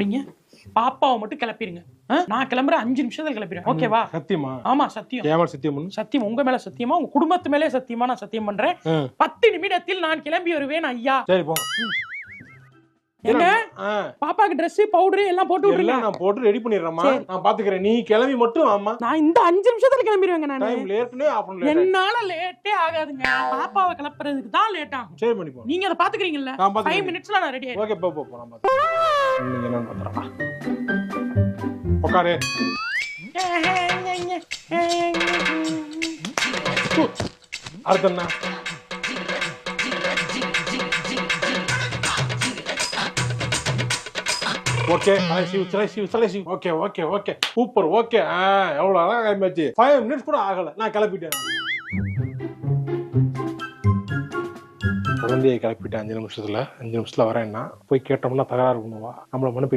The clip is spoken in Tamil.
அப்படிங்க பாப்பாவை மட்டும் கிளப்பிடுங்க. நான் கிளம்புறேன் 5 நிமிஷத்துல கிளப்பிடுறேன். ஓகேவா? சத்தியமா? ஆமா சத்தியம். ஏமா சத்தியம்? சத்தியம். உங்க மேல சத்தியமா, உங்க குடும்பத்து மேலே சத்தியமா நான் சத்தியம் பண்றேன். 10 நிமிடத்தில் நான் கிளம்பி வருவேன் ஐயா. சரி போங்க. எங்க பாப்பாக்கு Dress பவுடர் எல்லாம் போட்டு விடுறீங்க. நான் போட்டு ரெடி பண்ணிடுறேம்மா. நான் பாத்துக்கிறேன். நீ கிளம்பி மட்டும் ஆமா. நான் இந்த 5 நிமிஷத்துல கிளம்பிடுவேங்க. நான் டைம் லேட்னே ஆபன் லேட். என்னால லேட்டே ஆகாதுங்க. பாப்பாவை கிளப்புறதுக்கு தான் லேட் ஆகும். சரி பண்ணி போ. நீங்க அத பாத்துக்கிறீங்கல்ல? 5 மினிட்ஸ்ல நான் ரெடி ஆயிடுவேன். ஓகே போ நான் பாத்துக்கிறேன். நீங்க என்ன பண்றா? உட்காரு. அடுத்து என்ன? ஓகே சலைசி ஓகே சூப்பர் ஓகே. எவ்வளவு அழகா கிளம்பியாச்சு. 5 மினிட்ஸ் கூட ஆகல, நான் கிளப்பிட்டேன். குழந்தையை கிளப்பிட்டேன் 5 நிமிஷத்துல. 5 நிமிஷத்துல வரேன்னா போய் கேட்டோம்னா தகராறு பண்ணுவா. நம்மள மனு